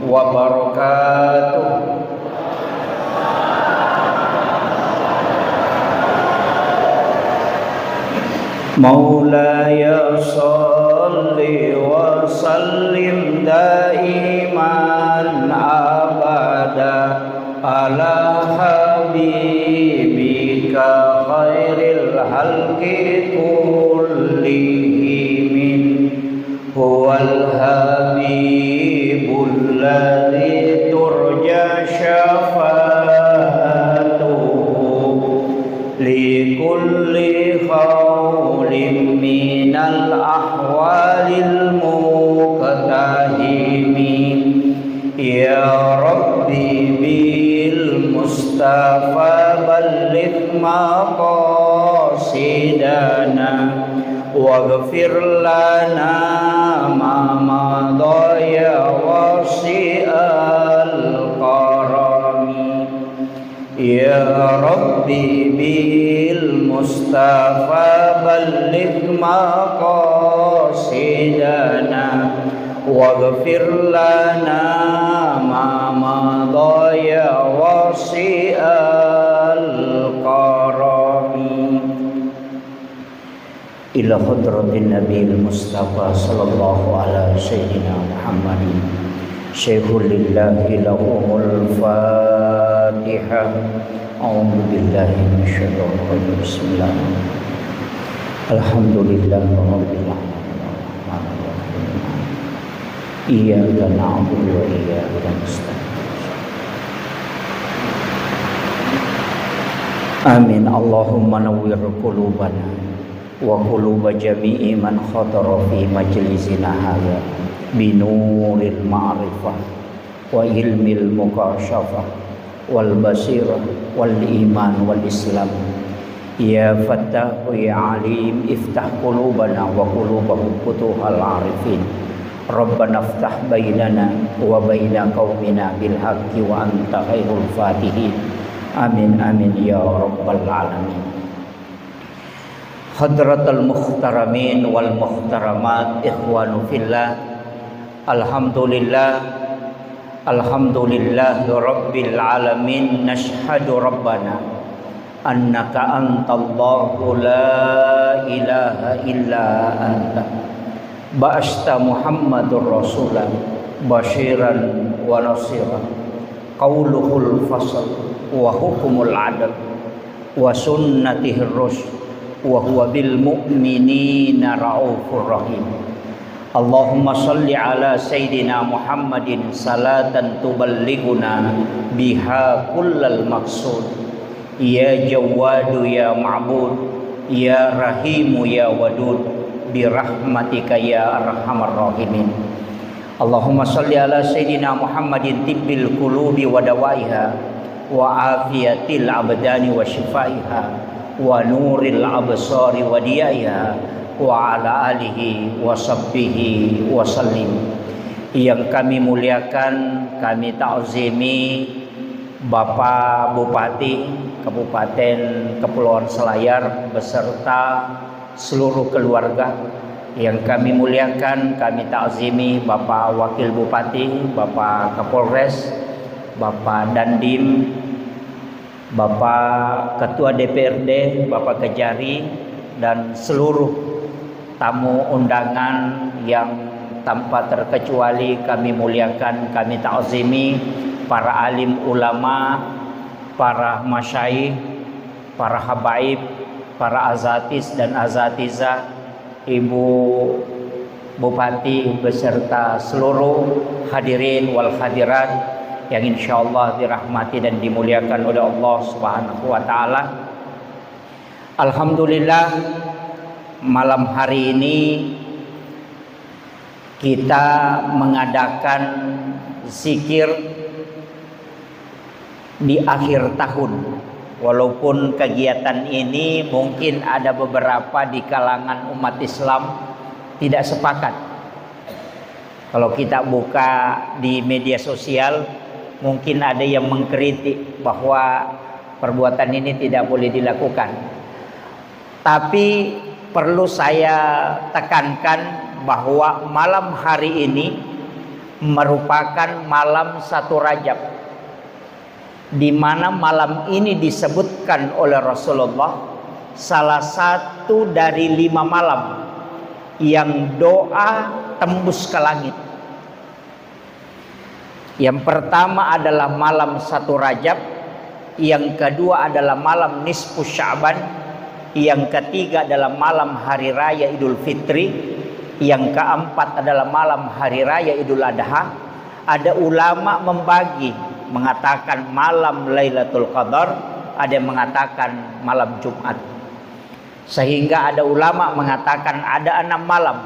wabarakatuh. Maulaya salli wa sallim daiman abada ala habibika khairil halqi kullihim huwal habibul ladzi turja syafa'atuhu li kulli khawlin minal ahwalil muqtahimin ya rabbi bil mustafa balligh maqasidana waghfir lana ma madaya wasi'al karami ya rabbi bil mustafa balligh maqasidana waghfir lana ma madaya wasi'al karami ila hadratin Nabil Mustafa sallallahu ala sayyidina Muhammadin syekhul lillahi lahumul fatihah. A'udzu billahi minasyaitonir rajim. Bismillahirrahmanirrahim. Alhamdulillahirabbil alamin. Iyyaka na'budu wa iyyaka nasta'in. Amin. Allahumma nawwir qulubana wa quluba jami'i man khatara fi majlisina hadza binuril ma'rifah wa ilmil mukasyafah wal basirah wal iman wal islam ya fattahu ya alim iftah qulubana wa qulubahum futuhal arifin rabbana iftah bainana wa baina qaumina bil haqqi wa anta khairul fatihin amin amin ya rabbal alamin. Hadratal muhtaramin wal muhtaramat ikhwanu fillah, alhamdulillah rabbil alamin. Nashhadu rabbana annaka antallahu la ilaha illa anta ba'asta muhammadur rasulan basyiran wa nasiran qauluhul fasl wa hukumul adl wa sunnatihir rusyd wa huwa bil mu'minina raufur rahim. Allahumma shalli ala sayyidina Muhammadin salatan tuballighuna biha kullal maqsud ya jawadu ya ma'bud ya rahimu ya wadud birahmatika ya arhamar rahimin. Allahumma shalli ala sayyidina Muhammadin tibbil qulubi wa dawaiha wa afiyatil abdani wa shifaiha wa nuril absari wa diyaiha wa ala alihi wa sahbihi wa sallim. Yang kami muliakan, kami ta'zimi Bapak Bupati Kabupaten Kepulauan Selayar beserta seluruh keluarga. Yang kami muliakan, kami ta'zimi Bapak Wakil Bupati, Bapak Kapolres, Bapak Dandim, Bapak Ketua DPRD, Bapak Kejari, dan seluruh tamu undangan yang tanpa terkecuali kami muliakan, kami ta'zimi para alim ulama, para masyayikh, para habaib, para azatis dan azatizah, Ibu Bupati beserta seluruh hadirin wal hadirat yang insyaallah dirahmati dan dimuliakan oleh Allah Subhanahu wa taala. Alhamdulillah, malam hari ini kita mengadakan zikir di akhir tahun. Walaupun kegiatan ini mungkin ada beberapa di kalangan umat Islam tidak sepakat. Kalau kita buka di media sosial, mungkin ada yang mengkritik bahwa perbuatan ini tidak boleh dilakukan. Tapi perlu saya tekankan bahwa malam hari ini merupakan malam 1 Rajab, di mana malam ini disebutkan oleh Rasulullah salah satu dari 5 malam yang doa tembus ke langit. Yang pertama adalah malam 1 Rajab, yang kedua adalah malam nisfu Sya'ban, yang ketiga adalah malam hari raya Idul Fitri, yang keempat adalah malam hari raya Idul Adha. Ada ulama membagi, mengatakan malam Lailatul Qadar, ada yang mengatakan malam Jumat. Sehingga ada ulama mengatakan ada 6 malam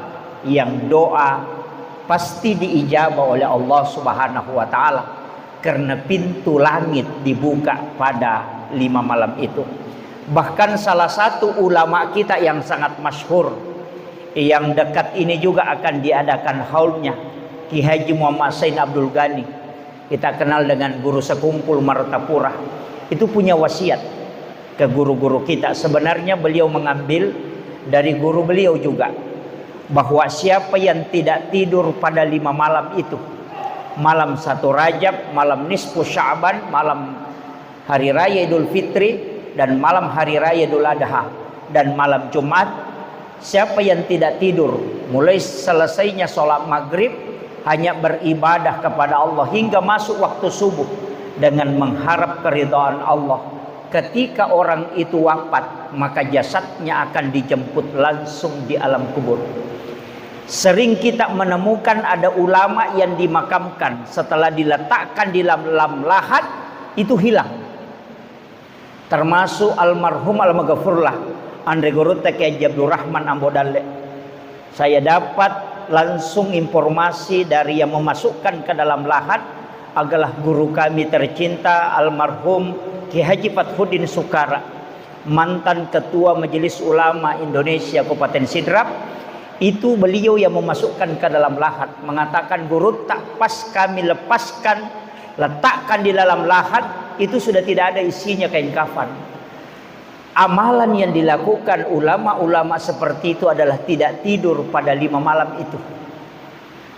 yang doa pasti diijabah oleh Allah Subhanahu wa taala, karena pintu langit dibuka pada 5 malam itu. Bahkan salah satu ulama kita yang sangat masyhur, yang dekat ini juga akan diadakan haulnya, Ki Haji Muhammad Sain Abdul Ghani, kita kenal dengan guru sekumpul Martapura, itu punya wasiat ke guru-guru kita. Sebenarnya beliau mengambil dari guru beliau juga, bahwa siapa yang tidak tidur pada 5 malam itu, malam 1 Rajab, malam nisfu Sya'ban, malam hari raya Idul Fitri, dan malam hari raya Idul Adha, dan malam Jumat, siapa yang tidak tidur mulai selesainya sholat maghrib hanya beribadah kepada Allah hingga masuk waktu subuh dengan mengharap keridhaan Allah, ketika orang itu wafat maka jasadnya akan dijemput langsung di alam kubur. Sering kita menemukan ada ulama yang dimakamkan setelah diletakkan di dalam lahat itu hilang. Termasuk almarhum al-maghfurlah Andre Gorota Kiai Abdul Rahman Ambodalle. Saya dapat langsung informasi dari yang memasukkan ke dalam lahat adalah guru kami tercinta almarhum Ki Haji Fathuddin Sukara, mantan Ketua Majelis Ulama Indonesia Kabupaten Sidrap. Itu beliau yang memasukkan ke dalam lahat, mengatakan guru tak pas kami lepaskan, letakkan di dalam lahat, itu sudah tidak ada isinya kain kafan. Amalan yang dilakukan ulama-ulama seperti itu adalah tidak tidur pada 5 malam itu,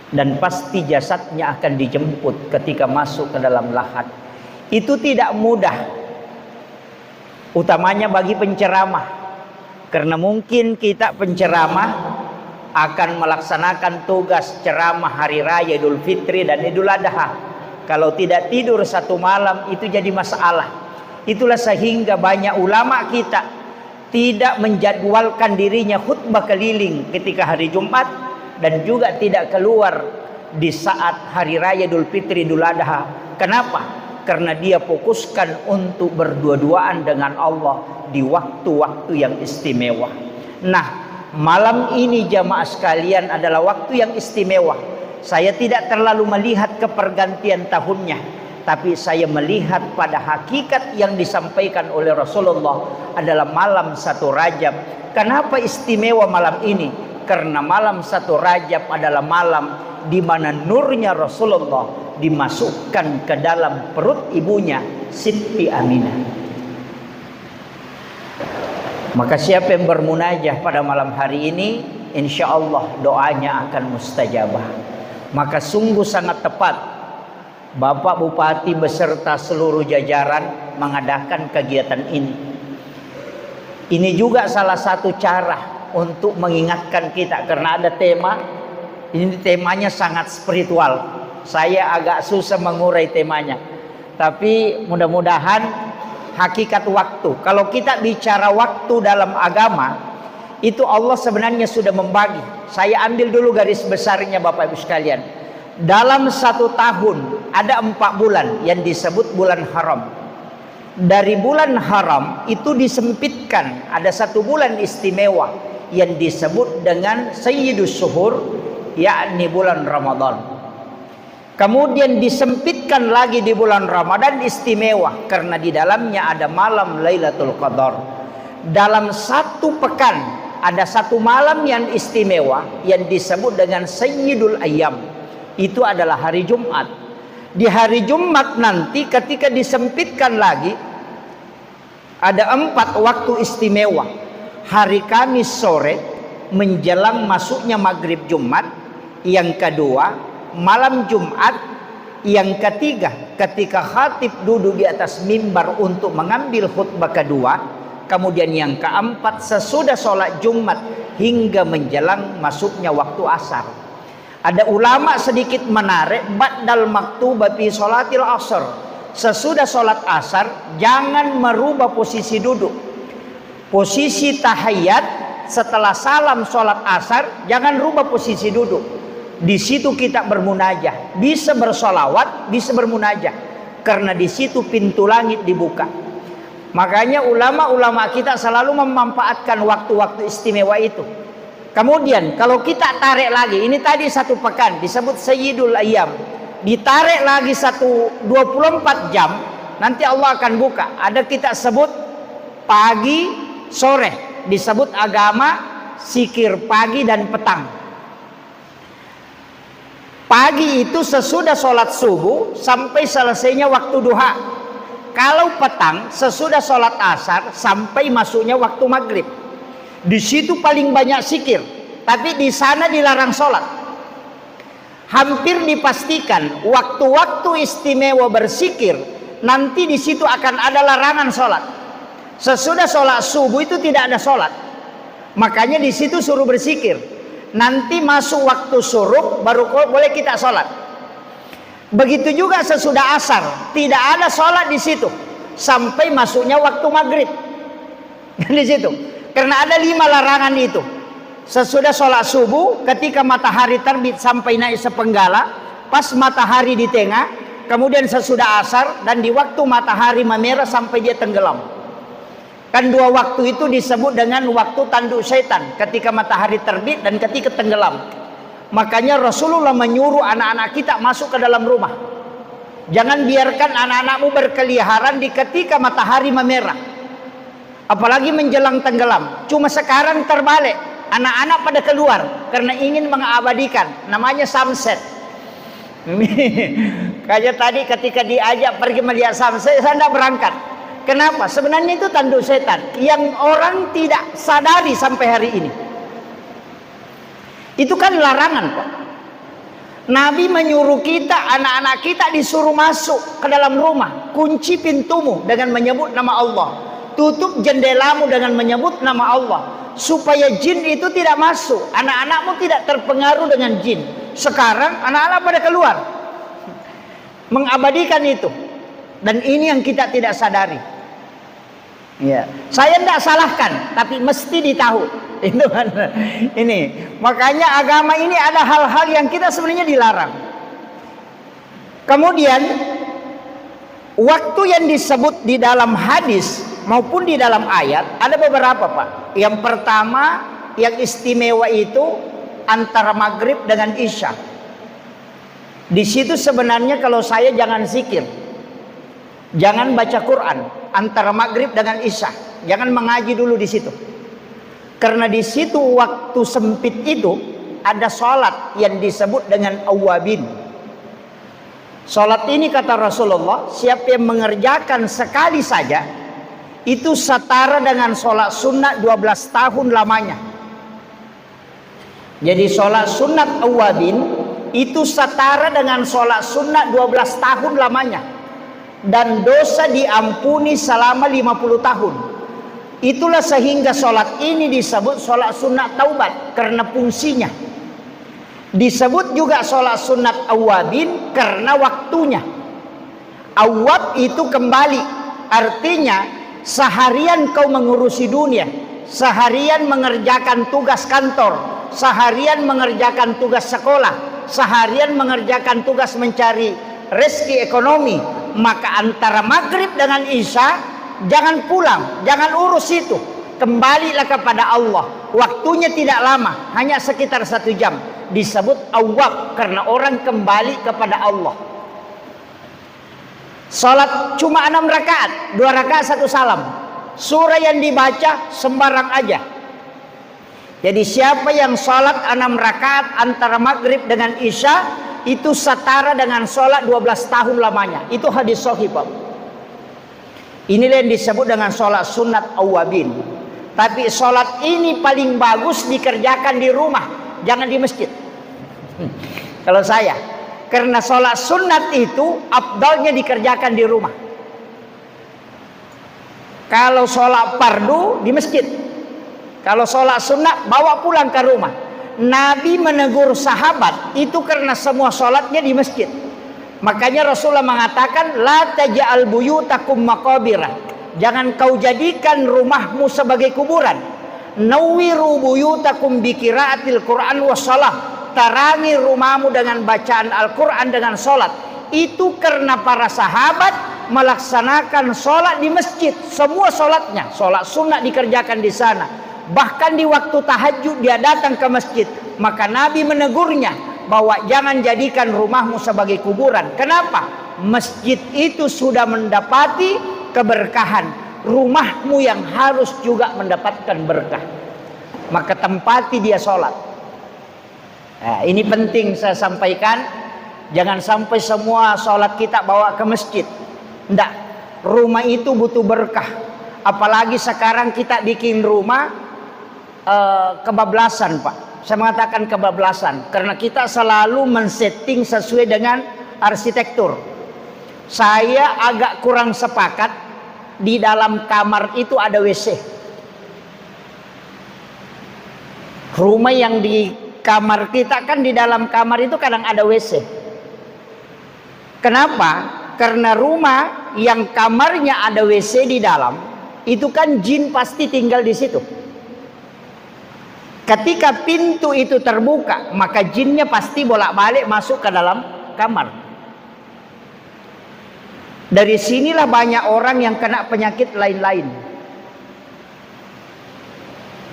dan pasti jasadnya akan dijemput ketika masuk ke dalam lahat. Itu tidak mudah, utamanya bagi penceramah, karena mungkin kita penceramah akan melaksanakan tugas ceramah hari raya Idul Fitri dan Idul Adha. Kalau tidak tidur 1 malam itu jadi masalah. Itulah sehingga banyak ulama kita tidak menjadwalkan dirinya khutbah keliling ketika hari Jumat, dan juga tidak keluar di saat hari raya Idul Fitri Idul Adha. Kenapa? Karena dia fokuskan untuk berdua-duaan dengan Allah di waktu-waktu yang istimewa. Nah, malam ini jamaah sekalian adalah waktu yang istimewa. Saya tidak terlalu melihat ke pergantian tahunnya, tapi saya melihat pada hakikat yang disampaikan oleh Rasulullah adalah malam 1 Rajab. Kenapa istimewa malam ini? Karena malam 1 Rajab adalah malam di mana nurnya Rasulullah dimasukkan ke dalam perut ibunya Siti Aminah. Maka siapa yang bermunajah pada malam hari ini, insya Allah doanya akan mustajabah. Maka sungguh sangat tepat Bapak Bupati beserta seluruh jajaran mengadakan kegiatan ini. Ini juga salah satu cara untuk mengingatkan kita, karena ada tema, ini temanya sangat spiritual. Saya agak susah mengurai temanya, tapi mudah-mudahan hakikat waktu. Kalau kita bicara waktu dalam agama, itu Allah sebenarnya sudah membagi. Saya ambil dulu garis besarnya Bapak Ibu sekalian. Dalam 1 tahun ada 4 bulan yang disebut bulan haram. Dari bulan haram itu disempitkan, ada 1 bulan istimewa yang disebut dengan Sayyidus Syuhur, yakni bulan Ramadan. Kemudian disempitkan lagi di bulan Ramadan istimewa, karena di dalamnya ada malam Lailatul Qadar. Dalam 1 pekan ada 1 malam yang istimewa yang disebut dengan Sayyidul Ayyam. Itu adalah hari Jumat. Di hari Jumat nanti ketika disempitkan lagi ada 4 waktu istimewa. Hari Kamis sore menjelang masuknya maghrib Jumat, yang kedua malam Jumat. Yang ketiga, ketika khatib duduk di atas mimbar untuk mengambil khutbah kedua. Kemudian yang keempat, sesudah sholat Jumat hingga menjelang masuknya waktu asar. Ada ulama sedikit menarik, ba'dal maktubah fi sholatil asar. Sesudah sholat asar jangan merubah posisi duduk. Posisi tahiyat setelah salam sholat asar jangan rubah posisi duduk. Di situ kita bermunajah, bisa bersolawat, bisa bermunajah, karena di situ pintu langit dibuka. Makanya ulama-ulama kita selalu memanfaatkan waktu-waktu istimewa itu. Kemudian kalau kita tarik lagi, ini tadi 1 pekan disebut Sayyidul Ayyam, ditarik lagi 24 jam, nanti Allah akan buka. Ada kita sebut pagi, sore, disebut agama zikir pagi dan petang. Pagi itu sesudah sholat subuh sampai selesainya waktu duha. Kalau petang sesudah sholat asar sampai masuknya waktu maghrib. Di situ paling banyak zikir, tapi di sana dilarang sholat. Hampir dipastikan waktu-waktu istimewa berzikir nanti di situ akan ada larangan sholat. Sesudah sholat subuh itu tidak ada sholat, makanya di situ suruh berzikir. Nanti masuk waktu syuruk baru boleh kita sholat. Begitu juga sesudah asar tidak ada sholat di situ sampai masuknya waktu maghrib. Di situ, karena ada 5 larangan itu. Sesudah sholat subuh, ketika matahari terbit sampai naik sepenggala, pas matahari di tengah, kemudian sesudah asar, dan di waktu matahari memerah sampai dia tenggelam. Kan 2 waktu itu disebut dengan waktu tanduk syaitan, ketika matahari terbit dan ketika tenggelam. Makanya Rasulullah menyuruh anak-anak kita masuk ke dalam rumah. Jangan biarkan anak-anakmu berkeliaran di ketika matahari memerah, apalagi menjelang tenggelam. Cuma sekarang terbalik, anak-anak pada keluar karena ingin mengabadikan, namanya sunset. Kayak tadi ketika diajak pergi melihat sunset, saya tidak berangkat. Kenapa? Sebenarnya itu tanduk setan yang orang tidak sadari sampai hari ini. Itu kan larangan, Pak. Nabi menyuruh kita, anak-anak kita disuruh masuk ke dalam rumah. Kunci pintumu dengan menyebut nama Allah. Tutup jendelamu dengan menyebut nama Allah. Supaya jin itu tidak masuk. Anak-anakmu tidak terpengaruh dengan jin. Sekarang anak-anak pada keluar mengabadikan itu. Dan ini yang kita tidak sadari. Ya, saya tidak salahkan, tapi mesti ditahu. Itu kan ini. Makanya agama ini ada hal-hal yang kita sebenarnya dilarang. Kemudian waktu yang disebut di dalam hadis maupun di dalam ayat ada beberapa, Pak. Yang pertama yang istimewa itu antara maghrib dengan isya. Di situ sebenarnya kalau saya jangan zikir, jangan baca Quran antara maghrib dengan isya, jangan mengaji dulu di situ. Karena di situ waktu sempit itu ada sholat yang disebut dengan awabin. Sholat ini kata Rasulullah, siapa yang mengerjakan sekali saja itu setara dengan sholat sunat 12 tahun lamanya. Jadi sholat sunat awabin itu setara dengan sholat sunat 12 tahun lamanya. Dan dosa diampuni selama 50 tahun. Itulah sehingga sholat ini disebut sholat sunat taubat karena fungsinya. Disebut juga sholat sunat awabin karena waktunya. Awab itu kembali, artinya seharian kau mengurusi dunia, seharian mengerjakan tugas kantor, seharian mengerjakan tugas sekolah, seharian mengerjakan tugas mencari rezeki ekonomi. Maka antara maghrib dengan isya jangan pulang, jangan urus itu, kembalilah kepada Allah. Waktunya tidak lama, hanya sekitar 1 jam. Disebut awwab karena orang kembali kepada Allah. Salat cuma 6 rakaat, 2 rakaat 1 salam. Surah yang dibaca sembarang aja. Jadi siapa yang salat 6 rakaat antara maghrib dengan isya itu setara dengan sholat 12 tahun lamanya. Itu hadis sahih, Pak. Inilah yang disebut dengan sholat sunat awabin. Tapi sholat ini paling bagus dikerjakan di rumah, jangan di masjid. Kalau saya, Karena sholat sunat itu afdalnya dikerjakan di rumah. Kalau sholat fardu di masjid. Kalau sholat sunat bawa pulang ke rumah. Nabi menegur sahabat itu karena semua sholatnya di masjid. Makanya Rasulullah mengatakan, la taj'al buyutakum maqabira. Jangan kau jadikan rumahmu sebagai kuburan. Nawwiru buyutakum biqiraatil Qur'an wassalah. Tarangi rumahmu dengan bacaan Al-Quran, dengan sholat. Itu karena para sahabat melaksanakan sholat di masjid. Semua sholatnya, sholat sunnah dikerjakan di sana. Bahkan di waktu tahajud dia datang ke masjid. Maka Nabi menegurnya bahwa jangan jadikan rumahmu sebagai kuburan. Kenapa? Masjid itu sudah mendapati keberkahan. Rumahmu yang harus juga mendapatkan berkah. Maka tempati dia sholat. Nah, ini penting saya sampaikan. Jangan sampai semua sholat kita bawa ke masjid. Tidak. Rumah itu butuh berkah. Apalagi sekarang kita bikin rumah kebablasan, Pak. Saya mengatakan kebablasan karena kita selalu men-setting sesuai dengan arsitektur. Saya agak kurang sepakat di dalam kamar itu ada WC. Rumah yang di kamar kita kan di dalam kamar itu kadang ada WC. Kenapa? Karena rumah yang kamarnya ada WC di dalam, itu kan jin pasti tinggal di situ. Ketika pintu itu terbuka, maka jinnya pasti bolak-balik masuk ke dalam kamar. Dari sinilah banyak orang yang kena penyakit lain-lain.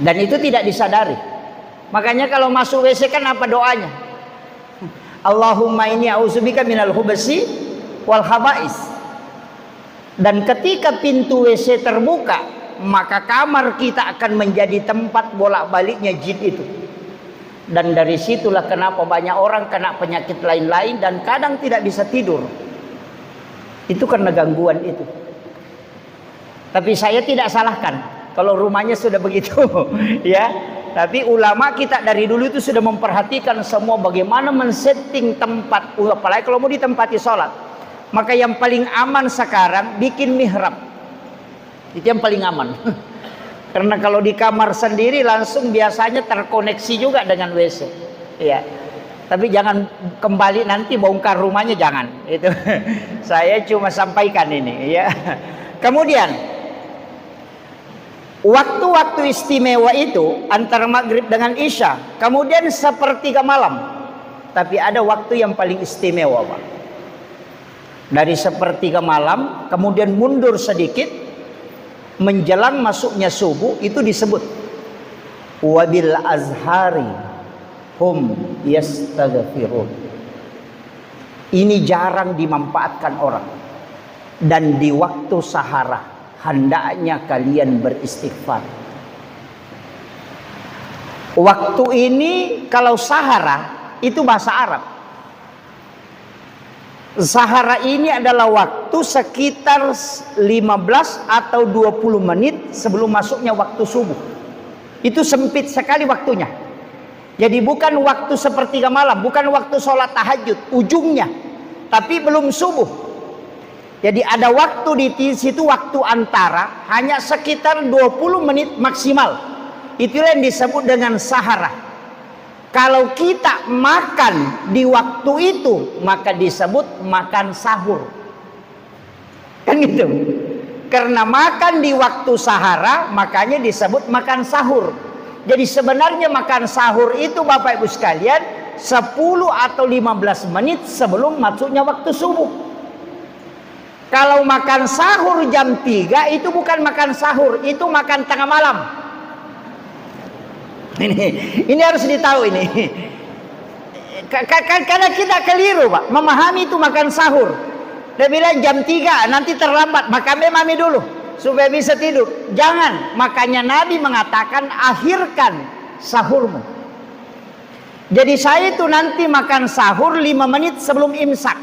Dan itu tidak disadari. Makanya kalau masuk WC kan apa doanya? Allahumma inni a'udzubika minal khubasi wal khaba'is. Dan ketika pintu WC terbuka, maka kamar kita akan menjadi tempat bolak-baliknya jin itu. Dan dari situlah kenapa banyak orang kena penyakit lain-lain dan kadang tidak bisa tidur. Itu karena gangguan itu. Tapi saya tidak salahkan kalau rumahnya sudah begitu, ya. Tapi ulama kita dari dulu itu sudah memperhatikan semua bagaimana men-setting tempat, apalagi kalau mau ditempati sholat. Maka yang paling aman sekarang bikin mihrab. Itu yang paling aman. Karena kalau di kamar sendiri langsung biasanya terkoneksi juga dengan WC. Ya. Tapi jangan kembali nanti bongkar rumahnya, jangan. Itu saya cuma sampaikan ini, ya. Kemudian waktu-waktu istimewa itu antara maghrib dengan isya, kemudian sepertiga malam. Tapi ada waktu yang paling istimewa, Pak. Dari sepertiga malam kemudian mundur sedikit menjelang masuknya subuh, itu disebut wabil azhari hum yastaghfirun. Ini jarang dimanfaatkan orang. Dan di waktu sahara hendaknya kalian beristighfar. Waktu ini kalau sahara itu bahasa Arab. Sahara ini adalah waktu sekitar 15 atau 20 menit sebelum masuknya waktu subuh. Itu sempit sekali waktunya. Jadi bukan waktu sepertiga malam, bukan waktu sholat tahajud ujungnya, tapi belum subuh. Jadi ada waktu di situ, waktu antara hanya sekitar 20 menit maksimal. Itulah yang disebut dengan sahara. Kalau kita makan di waktu itu, maka disebut makan sahur. Kan gitu. Karena makan di waktu sahara, makanya disebut makan sahur. Jadi sebenarnya makan sahur itu Bapak Ibu sekalian 10 atau 15 menit sebelum masuknya waktu subuh. Kalau makan sahur jam 3 itu bukan makan sahur, itu makan tengah malam. Ini harus ditahu ini. Karena kita keliru, Pak, memahami itu makan sahur. Dia bilang jam 3 nanti terlambat, makan mami dulu supaya bisa tidur. Jangan, makanya Nabi mengatakan akhirkan sahurmu. Jadi saya itu nanti makan sahur 5 menit sebelum imsak.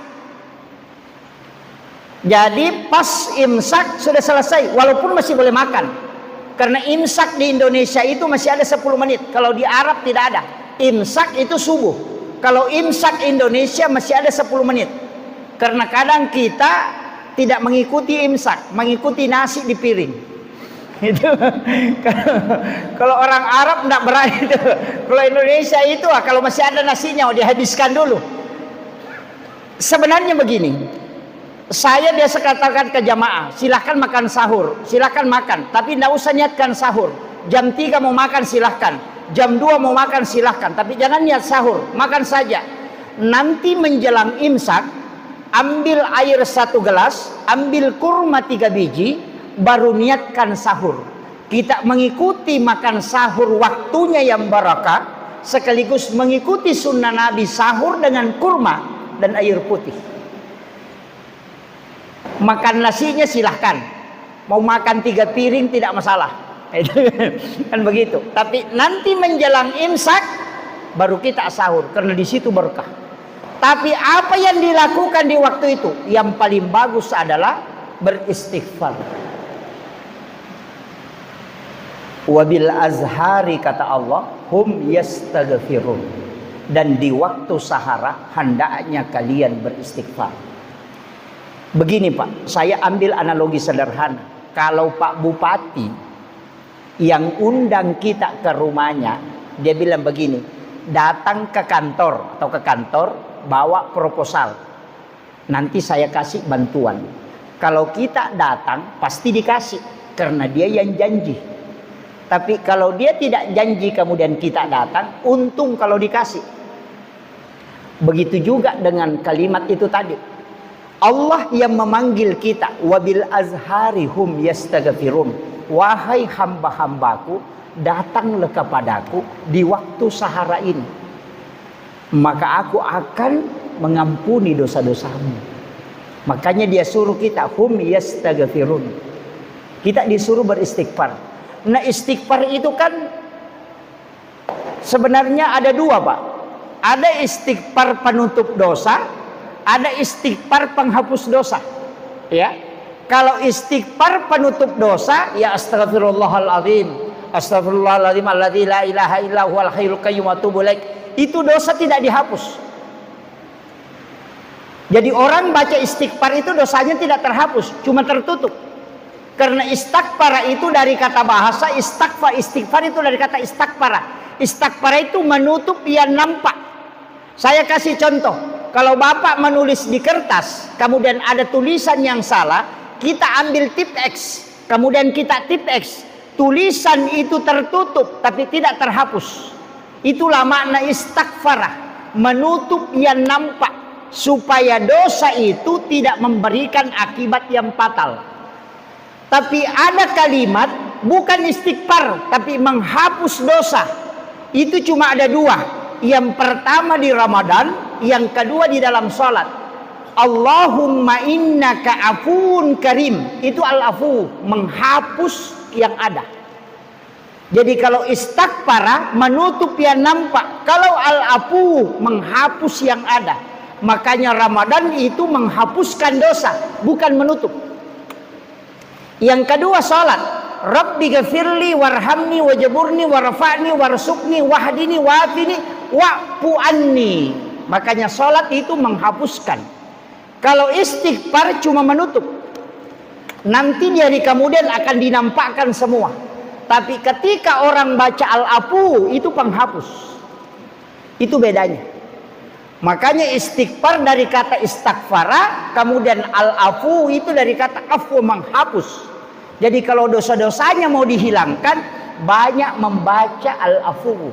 Jadi pas imsak sudah selesai, walaupun masih boleh makan. Karena imsak di Indonesia itu masih ada 10 menit. Kalau di Arab tidak ada. Imsak itu subuh. Kalau imsak Indonesia masih ada 10 menit. Karena kadang kita tidak mengikuti imsak, mengikuti nasi di piring. Itu kalau orang Arab tidak berani itu. Kalau Indonesia itu kalau masih ada nasinya dihabiskan dulu. Sebenarnya begini, saya biasa katakan ke jamaah, silahkan makan sahur, silahkan makan, tapi tidak usah niatkan sahur. Jam 3 mau makan silahkan, jam 2 mau makan silahkan, tapi jangan niat sahur, makan saja. Nanti menjelang imsak, ambil air 1 gelas, ambil kurma 3 biji, baru niatkan sahur. Kita mengikuti makan sahur waktunya yang barakah, sekaligus mengikuti sunnah Nabi sahur dengan kurma dan air putih. Makan nasinya silahkan, mau makan 3 piring tidak masalah. Kan begitu. Tapi nanti menjelang imsak baru kita sahur, karena di situ berkah. Tapi apa yang dilakukan di waktu itu? Yang paling bagus adalah beristighfar. Wabil azhari, kata Allah, hum yastaghfirun. Dan di waktu sahara hendaknya kalian beristighfar. Begini Pak, saya ambil analogi sederhana. Kalau Pak Bupati yang undang kita ke rumahnya, dia bilang begini, datang ke kantor atau ke kantor, bawa proposal, nanti saya kasih bantuan. Kalau kita datang pasti dikasih, karena dia yang janji. Tapi kalau dia tidak janji kemudian kita datang, untung kalau dikasih. Begitu juga dengan kalimat itu tadi. Allah yang memanggil kita, wabil azhari hum yastaghfirun. Wahai hamba-hambaku, datanglah kepadaku di waktu sahara ini, maka aku akan mengampuni dosa-dosamu. Makanya dia suruh kita hum yastaghfirun. Kita disuruh beristighfar. Nah, istighfar itu kan sebenarnya ada 2 Pak. Ada istighfar penutup dosa, ada istighfar penghapus dosa. Ya. Kalau istighfar penutup dosa, ya astaghfirullahaladzim, astaghfirullahaladzim alladzi la ilaha illa huwal hayyul qayyum wa atubu ilaik. Itu dosa tidak dihapus. Jadi orang baca istighfar itu dosanya tidak terhapus, cuma tertutup. Karena istighfar itu dari kata bahasa istighfar itu dari kata istighfar. Istighfar itu menutup yang nampak. Saya kasih contoh, kalau Bapak menulis di kertas, kemudian ada tulisan yang salah, kita ambil tip X, kemudian kita tip X, tulisan itu tertutup tapi tidak terhapus. Itulah makna istighfar, menutup yang nampak, supaya dosa itu tidak memberikan akibat yang fatal. Tapi ada kalimat bukan istighfar tapi menghapus dosa. Itu cuma ada 2. Yang pertama di Ramadan, yang kedua di dalam sholat. Allahumma innaka afuun karim. Itu al-afu, menghapus yang ada. Jadi kalau istighfar menutup yang nampak, kalau al-afu menghapus yang ada. Makanya Ramadan itu menghapuskan dosa, bukan menutup. Yang kedua sholat. Rabbi ghafirli warhamni wajaburni warfa'ni warsukni wahdini wafini wa'fu anni. Makanya sholat itu menghapuskan. Kalau istighfar cuma menutup. Nanti di hari kemudian akan dinampakkan semua. Tapi ketika orang baca al-afu itu penghapus. Itu bedanya. Makanya istighfar dari kata istighfara, kemudian al-afu itu dari kata afu, menghapus. Jadi kalau dosa-dosanya mau dihilangkan, banyak membaca al-afu.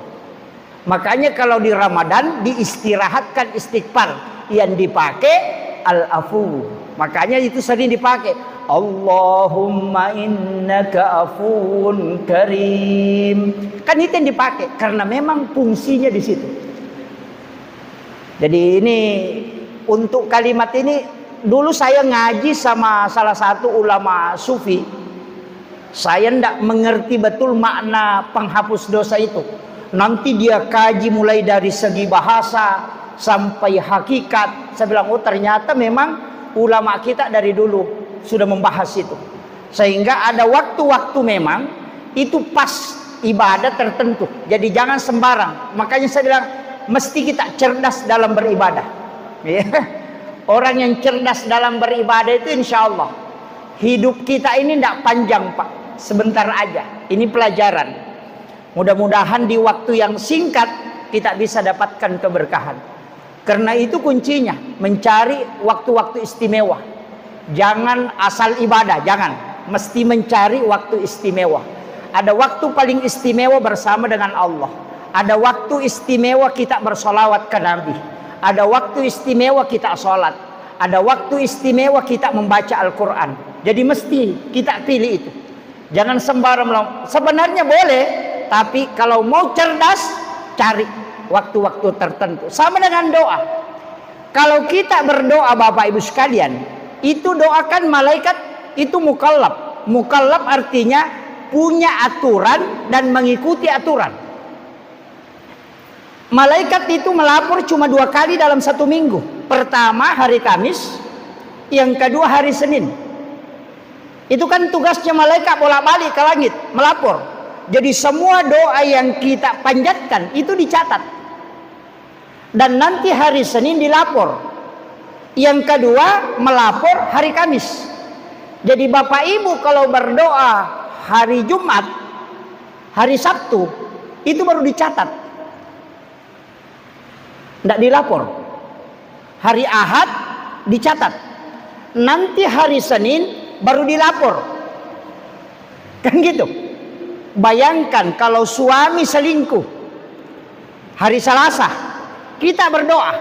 Makanya kalau di Ramadan diistirahatkan istighfar, yang dipakai al-afu. Makanya itu sering dipakai. Allahumma innaka afuun karim. Kan itu yang dipakai karena memang fungsinya di situ. Jadi ini untuk kalimat ini dulu saya ngaji sama salah satu ulama sufi. Saya tidak mengerti betul makna penghapus dosa itu. Nanti dia kaji mulai dari segi bahasa sampai hakikat. Saya bilang, oh ternyata memang ulama kita dari dulu sudah membahas itu. Sehingga ada waktu-waktu memang itu pas ibadah tertentu. Jadi jangan sembarang. Makanya saya bilang, mesti kita cerdas dalam beribadah. Ya. Orang yang cerdas dalam beribadah itu insya Allah hidup kita ini tidak panjang Pak, sebentar aja. Ini pelajaran. Mudah-mudahan di waktu yang singkat kita bisa dapatkan keberkahan. Karena itu kuncinya mencari waktu-waktu istimewa. Jangan asal ibadah, jangan. Mesti mencari waktu istimewa. Ada waktu paling istimewa bersama dengan Allah. Ada waktu istimewa kita bersolawat ke Nabi. Ada waktu istimewa kita sholat. Ada waktu istimewa kita membaca Al-Quran. Jadi mesti kita pilih itu. Jangan sembarang. Sebenarnya boleh, tapi kalau mau cerdas, cari waktu-waktu tertentu. Sama dengan doa. Kalau kita berdoa Bapak Ibu sekalian, itu doakan malaikat itu mukallaf. Mukallaf artinya punya aturan dan mengikuti aturan. Malaikat itu melapor cuma 2 kali dalam 1 minggu. Pertama hari Kamis, yang kedua hari Senin. Itu kan tugasnya malaikat bolak-balik ke langit melapor. Jadi semua doa yang kita panjatkan itu dicatat. Dan nanti hari Senin dilapor. Yang kedua melapor hari Kamis. Jadi Bapak Ibu kalau berdoa hari Jumat, hari Sabtu, itu baru dicatat. Tidak dilapor. Hari Ahad dicatat. Nanti hari Senin baru dilapor. Kan gitu. Bayangkan kalau suami selingkuh hari Selasa, kita berdoa,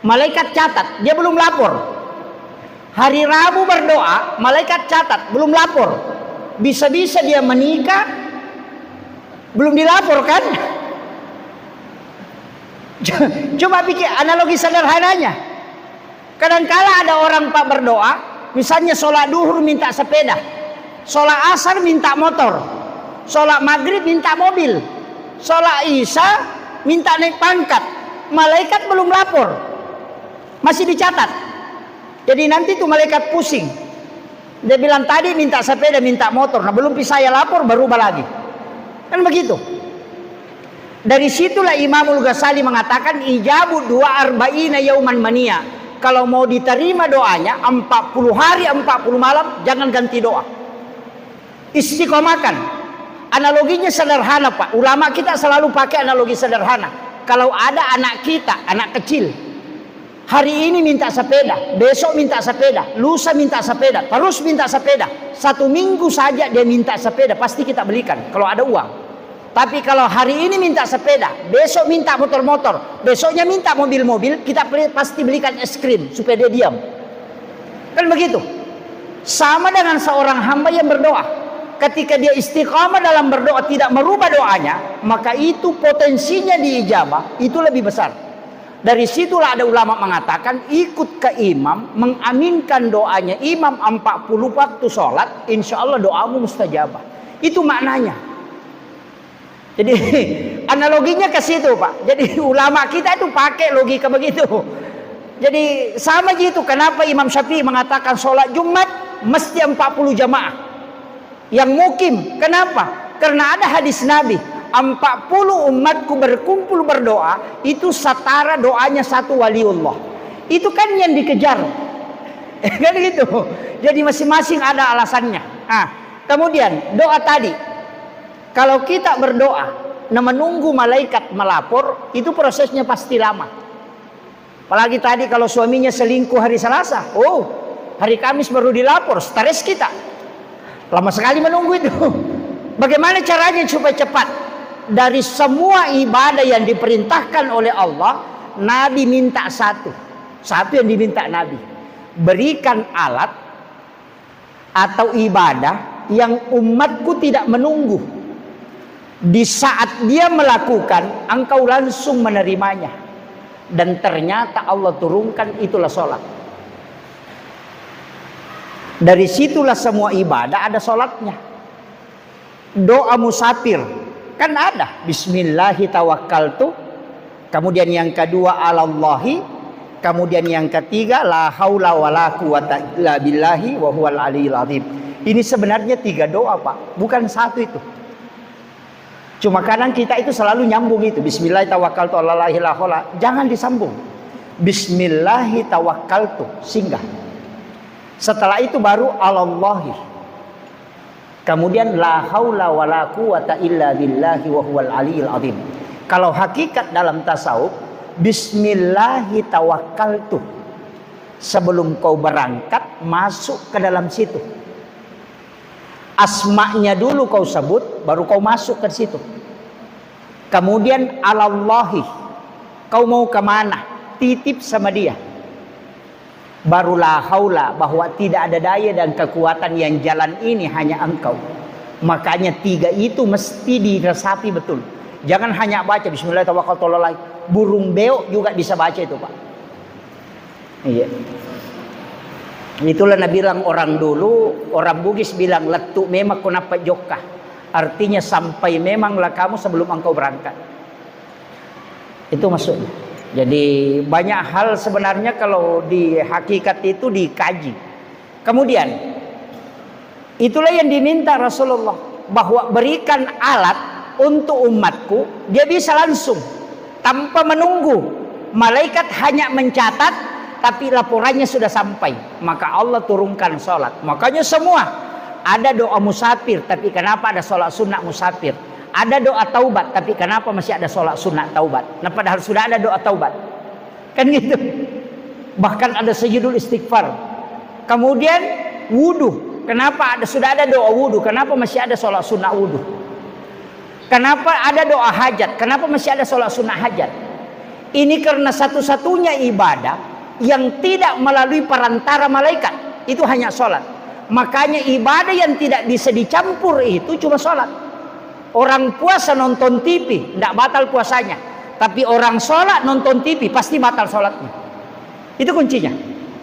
malaikat catat, dia belum lapor. Hari Rabu berdoa, malaikat catat, belum lapor. Bisa-bisa dia menikah, belum dilapor kan? Coba pikir analogi sederhananya. Kadang-kala ada orang Pak berdoa, misalnya sholat duhur minta sepeda, sholat asar minta motor, sholat maghrib minta mobil, sholat isya minta naik pangkat. Malaikat belum lapor, masih dicatat. Jadi nanti tuh malaikat pusing. Dia bilang tadi minta sepeda, minta motor, nah belum bisa saya lapor, berubah lagi. Kan begitu. Dari situlah Imamul Ghazali mengatakan ijabu 42 yauman mania. Kalau mau diterima doanya 40 hari 40 malam, jangan ganti doa. Istiqomahkan. Analoginya sederhana Pak. Ulama kita selalu pakai analogi sederhana. Kalau ada anak kita, anak kecil, hari ini minta sepeda, besok minta sepeda, lusa minta sepeda, terus minta sepeda. 1 minggu saja dia minta sepeda, pasti kita belikan kalau ada uang. Tapi kalau hari ini minta sepeda, besok minta motor-motor, besoknya minta mobil-mobil, kita pasti belikan es krim supaya dia diam. Kan begitu. Sama dengan seorang hamba yang berdoa. Ketika dia istiqamah dalam berdoa, tidak merubah doanya, maka itu potensinya diijabah, itu lebih besar. Dari situlah ada ulama mengatakan ikut ke imam, mengaminkan doanya imam 40 waktu sholat, insya Allah doamu mustajabah. Itu maknanya. Jadi analoginya ke situ Pak. Jadi ulama kita itu pakai logika begitu. Jadi sama gitu. Kenapa Imam Syafi'i mengatakan sholat Jumat mesti 40 jamaah yang mukim? Kenapa? Karena ada hadis Nabi, 40 umatku berkumpul berdoa, itu setara doanya 1 waliullah. Itu kan yang dikejar. Kan gitu. Jadi masing-masing ada alasannya. Nah, kemudian doa tadi. Kalau kita berdoa, menunggu malaikat melapor, itu prosesnya pasti lama. Apalagi tadi kalau suaminya selingkuh hari Selasa, hari Kamis baru dilapor, stres kita. Lama sekali menunggu itu. Bagaimana caranya supaya cepat? Dari semua ibadah yang diperintahkan oleh Allah, Nabi minta satu yang diminta Nabi. Berikan alat atau ibadah yang umatku tidak menunggu. Di saat dia melakukan, engkau langsung menerimanya. Dan ternyata Allah turunkan, itulah sholat. Dari situlah semua ibadah ada sholatnya. Doa musafir kan ada. Bismillahi tawakkaltu. Kemudian yang kedua alallahi. Kemudian yang ketiga la haula wala quwata illa billahi wa huwal aliyil azim. Ini sebenarnya 3 doa Pak, bukan 1 itu. Cuma kadang kita itu selalu nyambung itu. Bismillahirrahmanirrahim. Jangan disambung. Bismillahirrahmanirrahim. Singgah. Setelah itu baru alallahi. Kemudian la haula wala quwata illa billahi wa huwal aliyil azim. Kalau hakikat dalam tasawuf, bismillahirrahmanirrahim. Sebelum kau berangkat, masuk ke dalam situ. Asma'nya dulu kau sebut, baru kau masuk ke situ. Kemudian alallahi, kau mau kemana? Titip sama dia. Baru la haula, bahwa tidak ada daya dan kekuatan yang jalan ini hanya engkau. Makanya tiga itu mesti diresapi betul. Jangan hanya baca bismillahirrahmanirrahim. Burung beo juga bisa baca itu, Pak. Iya. Itulah Nabi bilang orang dulu, orang Bugis bilang letuk memang kenapa jokah. Artinya sampai memanglah kamu sebelum engkau berangkat. Itu maksudnya. Jadi banyak hal sebenarnya kalau di hakikat itu dikaji. Kemudian itulah yang diminta Rasulullah, bahwa berikan alat untuk umatku, dia bisa langsung tanpa menunggu. Malaikat hanya mencatat, tapi laporannya sudah sampai. Maka Allah turunkan sholat. Makanya semua ada doa musafir, tapi kenapa ada sholat sunat musafir? Ada doa taubat, tapi kenapa masih ada sholat sunat taubat? Nah, padahal sudah ada doa taubat, kan gitu. Bahkan ada sujudul istighfar. Kemudian wudu, kenapa sudah ada doa wudu? Kenapa masih ada sholat sunat wudu? Kenapa ada doa hajat? Kenapa masih ada sholat sunat hajat? Ini karena satu-satunya ibadah yang tidak melalui perantara malaikat, itu hanya sholat. Makanya ibadah yang tidak bisa dicampur itu cuma sholat. Orang puasa nonton TV tidak batal puasanya, tapi orang sholat nonton TV pasti batal sholatnya. Itu kuncinya.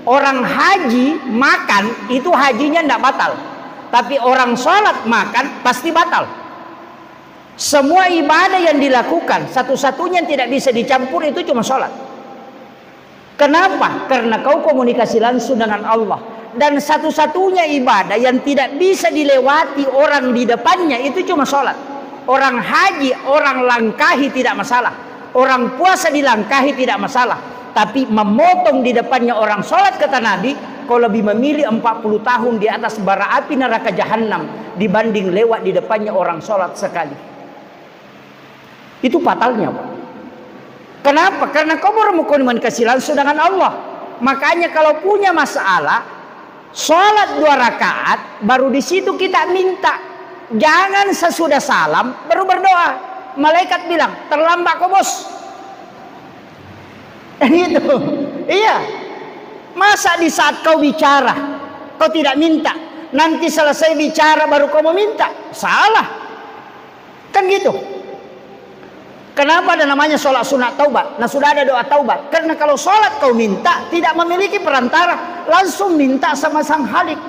Orang haji makan itu hajinya tidak batal, tapi orang sholat makan pasti batal. Semua ibadah yang dilakukan, satu-satunya yang tidak bisa dicampur itu cuma sholat. Kenapa? Karena kau komunikasi langsung dengan Allah. Dan satu-satunya ibadah yang tidak bisa dilewati orang di depannya itu cuma sholat. Orang haji, orang langkahi tidak masalah. Orang puasa dilangkahi tidak masalah. Tapi memotong di depannya orang sholat, kata Nabi, kau lebih memilih 40 tahun di atas bara api neraka jahanam dibanding lewat di depannya orang sholat sekali. Itu fatalnya, Pak. Kenapa? Karena kau baru mau komunikasi langsung dengan Allah. Makanya kalau punya masalah, sholat 2 rakaat, baru di situ kita minta. Jangan sesudah salam baru berdoa. Malaikat bilang terlambat kau bos. Gitu. Iya. Masa di saat kau bicara kau tidak minta, nanti selesai bicara baru kau meminta? Salah. Kan gitu. Kenapa ada namanya sholat sunat taubat? Nah, sudah ada doa taubat. Karena kalau sholat kau minta tidak memiliki perantara, langsung minta sama Sang Khalik.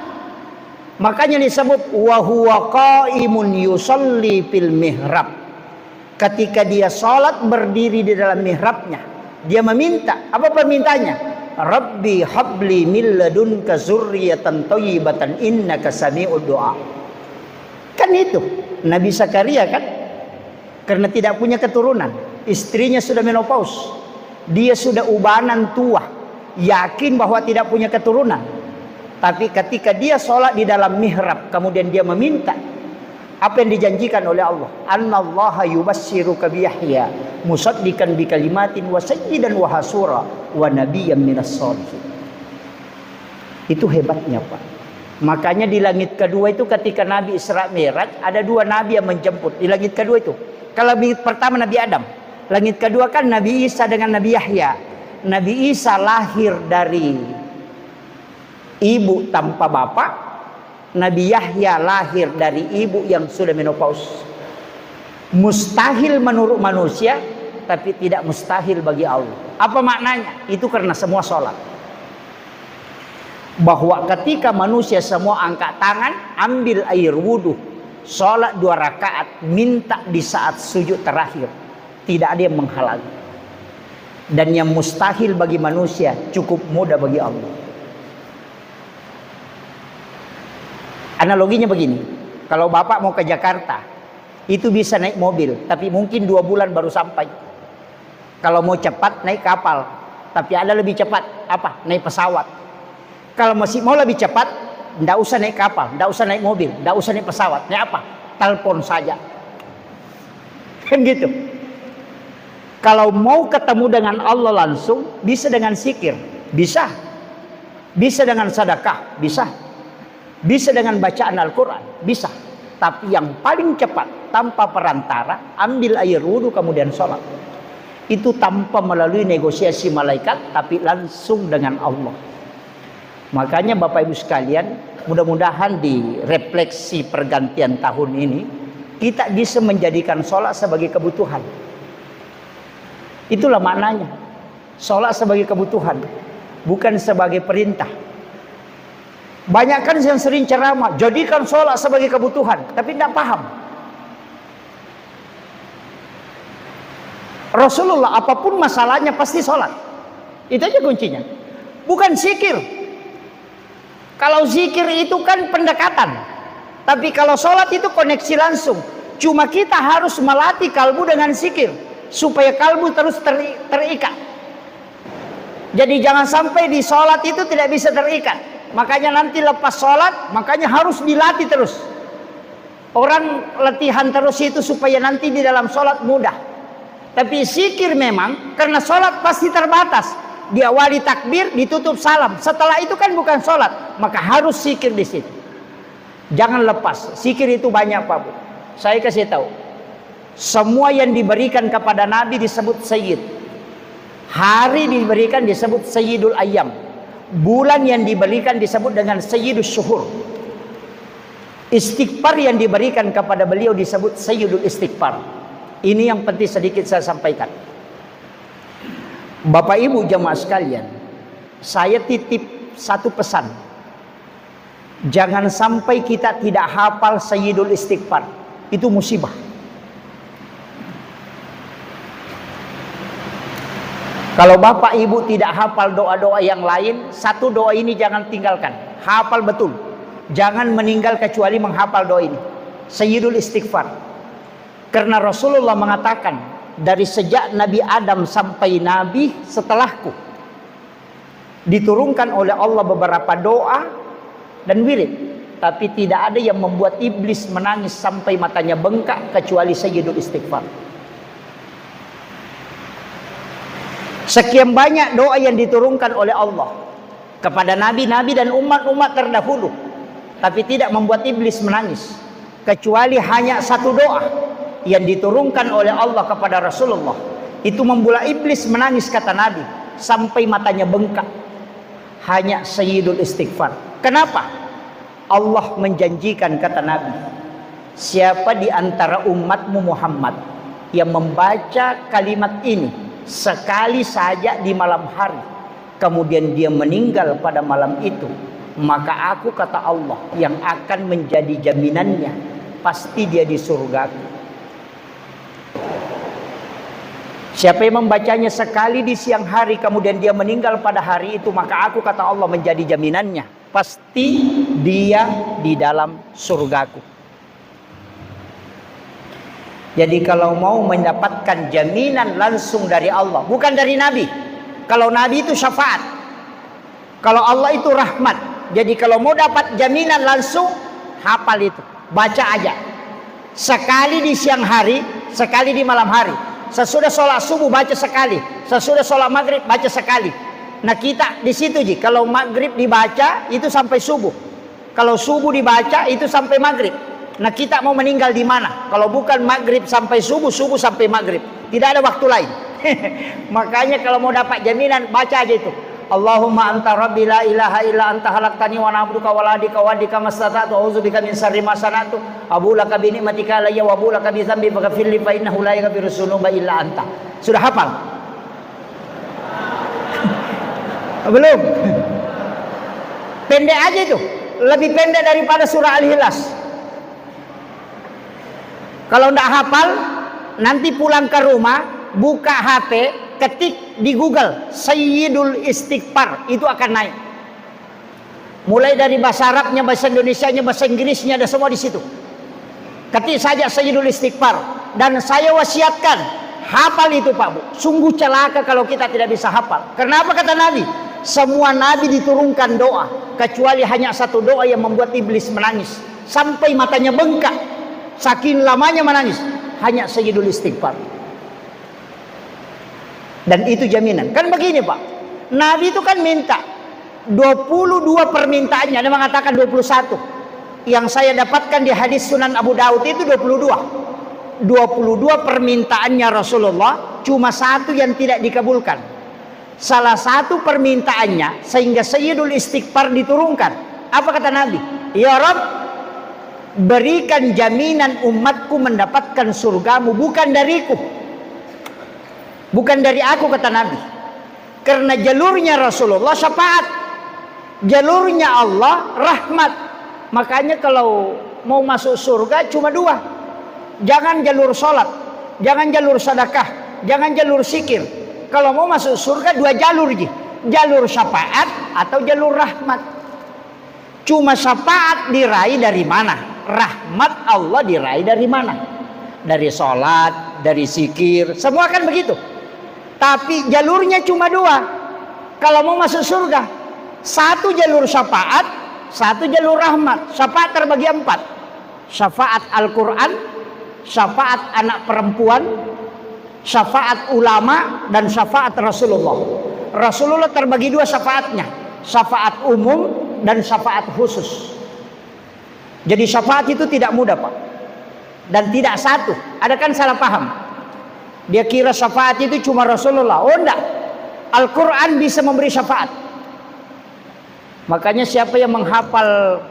Makanya disebut wa huwa qaimun yusalli fil mihrab. Ketika dia sholat berdiri di dalam mihrabnya, dia meminta. Apa permintaannya? Rabbi habli min ladunka zurriyatan thayyibatan innaka sami'ud du'a. Kan itu Nabi Zakaria kan? Karena tidak punya keturunan, istrinya sudah menopause, dia sudah ubanan tua, yakin bahwa tidak punya keturunan. Tapi ketika dia sholat di dalam mihrab, kemudian dia meminta, apa yang dijanjikan oleh Allah? Annallaha yubassiruka bi Yahya musaddiqan bi kalimatin wa sayyidan wa hasura wa nabiyyan minas sholihin. Itu hebatnya, Pak. Makanya di langit kedua itu ketika Nabi Isra Mi'raj, ada 2 nabi yang menjemput di langit kedua itu. Kalau pertama Nabi Adam, langit kedua kan Nabi Isa dengan Nabi Yahya. Nabi Isa lahir dari ibu tanpa bapak, Nabi Yahya lahir dari ibu yang sudah menopause. Mustahil menurut manusia, tapi tidak mustahil bagi Allah. Apa maknanya? Itu karena semua sholat. Bahwa ketika manusia semua angkat tangan, ambil air wudhu, sholat 2 rakaat, minta di saat sujud terakhir, tidak ada yang menghalangi. Dan yang mustahil bagi manusia cukup mudah bagi Allah. Analoginya begini, kalau bapak mau ke Jakarta, Itu bisa naik mobil, tapi mungkin 2 bulan baru sampai. Kalau mau cepat naik kapal, tapi ada lebih cepat apa? Naik pesawat. Kalau masih mau lebih cepat, ndak usah naik kapal, ndak usah naik mobil, ndak usah naik pesawat. Naik apa? Telepon saja. Kan gitu. Kalau mau ketemu dengan Allah langsung, bisa dengan zikir, bisa. Bisa dengan sedekah, bisa. Bisa dengan bacaan Al-Quran, bisa. Tapi yang paling cepat, tanpa perantara, ambil air wudhu kemudian sholat. Itu tanpa melalui negosiasi malaikat, tapi langsung dengan Allah. Makanya Bapak Ibu sekalian, mudah-mudahan di refleksi pergantian tahun ini, kita bisa menjadikan sholat sebagai kebutuhan. Itulah maknanya. Sholat sebagai kebutuhan, bukan sebagai perintah. Banyak kan yang sering ceramah, jadikan sholat sebagai kebutuhan, tapi tidak paham. Rasulullah apapun masalahnya pasti sholat. Itu aja kuncinya. Bukan zikir. Kalau zikir itu kan pendekatan. Tapi kalau sholat itu koneksi langsung. Cuma kita harus melatih kalbu dengan zikir. Supaya kalbu terus terikat. Jadi jangan sampai di sholat itu tidak bisa terikat. Makanya nanti lepas sholat, makanya harus dilatih terus. Orang latihan terus itu supaya nanti di dalam sholat mudah. Tapi zikir memang, karena sholat pasti terbatas. Diawali takbir, ditutup salam. Setelah itu kan bukan sholat, maka harus zikir di situ. Jangan lepas. Zikir itu banyak Pak Bu. Saya kasih tahu. Semua yang diberikan kepada Nabi disebut Sayyid. Hari diberikan disebut Sayyidul Ayyam. Bulan yang diberikan disebut dengan Sayyidus Syuhur. Istighfar yang diberikan kepada beliau disebut Sayyidul Istighfar. Ini yang penting sedikit saya sampaikan. Bapak Ibu jamaah sekalian, saya titip satu pesan. Jangan sampai kita tidak hafal Sayyidul Istighfar. Itu musibah. Kalau Bapak Ibu tidak hafal doa-doa yang lain, satu doa ini jangan tinggalkan. Hafal betul. Jangan meninggal kecuali menghafal doa ini. Sayyidul Istighfar. Karena Rasulullah mengatakan, dari sejak Nabi Adam sampai Nabi setelahku, diturunkan oleh Allah beberapa doa dan wirid. Tapi tidak ada yang membuat iblis menangis sampai matanya bengkak kecuali Sayyidul Istighfar. Sekian banyak doa yang diturunkan oleh Allah kepada nabi-nabi dan umat-umat terdahulu, tapi tidak membuat iblis menangis, kecuali hanya satu doa yang diturunkan oleh Allah kepada Rasulullah. Itu membuat iblis menangis, kata Nabi, sampai matanya bengkak. Hanya Sayyidul Istighfar. Kenapa? Allah menjanjikan, kata Nabi, siapa di antara umatmu Muhammad yang membaca kalimat ini sekali saja di malam hari, kemudian dia meninggal pada malam itu, maka aku, kata Allah, yang akan menjadi jaminannya, pasti dia di surga. Siapa yang membacanya sekali di siang hari, kemudian dia meninggal pada hari itu, maka aku, kata Allah, menjadi jaminannya, pasti dia di dalam surgaku. Jadi kalau mau mendapatkan jaminan langsung dari Allah, bukan dari Nabi. Kalau Nabi itu syafaat, kalau Allah itu rahmat. Jadi kalau mau dapat jaminan langsung, hafal itu, baca aja. Sekali di siang hari, sekali di malam hari. Sesudah sholat subuh baca sekali, sesudah sholat maghrib baca sekali. Nah kita di situ Ji, kalau maghrib dibaca itu sampai subuh, kalau subuh dibaca itu sampai maghrib. Nah kita mau meninggal di mana? Kalau bukan maghrib sampai subuh, subuh sampai maghrib, tidak ada waktu lain. Makanya kalau mau dapat jaminan, baca aja itu. Allahumma anta rabbi la ilaha illa anta khalaqtani wa na'buduka wa la adika wa adika mastata'tu wa a'udzubika min syarri ma sana'tu abu laka bi ni'matika alayya wa abu laka bi dzambi faghfir li fa innahu la yaghfiru dzunuba illa anta. Sudah hafal? Belum? Pendek aja itu, lebih pendek daripada surah Al-Ikhlas. Kalau tidak hafal, nanti pulang ke rumah, buka HP, ketik di Google Sayyidul Istighfar, itu akan naik. Mulai dari bahasa Arabnya, bahasa Indonesianya, bahasa Inggrisnya, ada semua di situ. ketik saja Sayyidul Istighfar. Dan saya wasiatkan, hafal itu Pak Bu. Sungguh celaka kalau kita tidak bisa hafal. Kenapa kata Nabi? Semua Nabi diturunkan doa, kecuali hanya satu doa yang membuat iblis menangis sampai matanya bengkak, saking lamanya menangis, hanya Sayyidul Istighfar. Dan itu jaminan. Kan begini Pak, Nabi itu kan minta 22 permintaannya, dia mengatakan 21. Yang saya dapatkan di hadis Sunan Abu Daud itu 22 permintaannya Rasulullah, cuma satu yang tidak dikabulkan. Salah satu permintaannya sehingga Sayyidul Istighfar diturunkan. Apa kata Nabi? Ya Rabb, berikan jaminan umatku mendapatkan surgamu, bukan dariku, bukan dari aku, kata Nabi. Karena jalurnya Rasulullah syafaat, jalurnya Allah rahmat. Makanya kalau mau masuk surga cuma dua, jangan jalur sholat, jangan jalur sedekah, jangan jalur zikir. Kalau mau masuk surga dua jalur, jalur syafaat atau jalur rahmat. Cuma syafaat diraih dari mana? Rahmat Allah diraih dari mana? Dari sholat, dari zikir, semua kan begitu. Tapi jalurnya cuma dua. Kalau mau masuk surga, satu jalur syafaat, satu jalur rahmat. Syafaat terbagi 4. Syafaat Al-Quran, syafaat anak perempuan, syafaat ulama, dan syafaat Rasulullah. Rasulullah terbagi 2 syafaatnya, syafaat umum dan syafaat khusus. Jadi syafaat itu tidak mudah Pak, dan tidak satu. Ada kan salah paham, dia kira syafaat itu cuma Rasulullah. Oh enggak, Al-Quran bisa memberi syafaat. Makanya siapa yang menghafal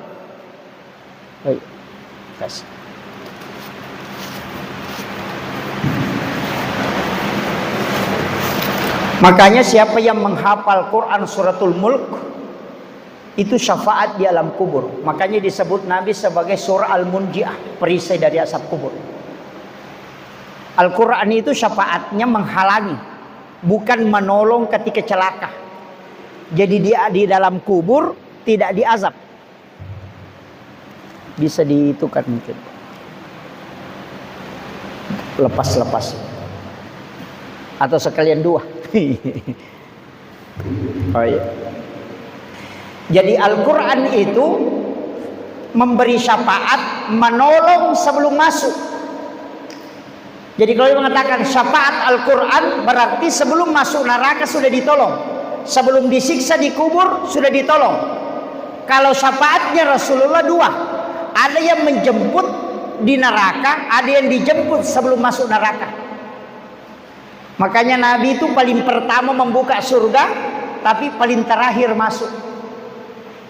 Makanya siapa yang menghafal Quran suratul Mulk itu syafaat di alam kubur. Makanya disebut Nabi sebagai surah Al-Munji'ah, perisai dari asap kubur. Al-Quran itu syafaatnya menghalangi, bukan menolong ketika celaka. Jadi dia di dalam kubur tidak diazab. Bisa ditukar mungkin, lepas-lepas, atau sekalian 2. Oh iya. Jadi Al-Quran itu memberi syafaat, menolong sebelum masuk. Jadi kalau dia mengatakan syafaat Al-Quran, berarti sebelum masuk neraka sudah ditolong, sebelum disiksa di kubur sudah ditolong. Kalau syafaatnya Rasulullah 2, ada yang menjemput di neraka, ada yang dijemput sebelum masuk neraka. Makanya Nabi itu paling pertama membuka surga, tapi paling terakhir masuk.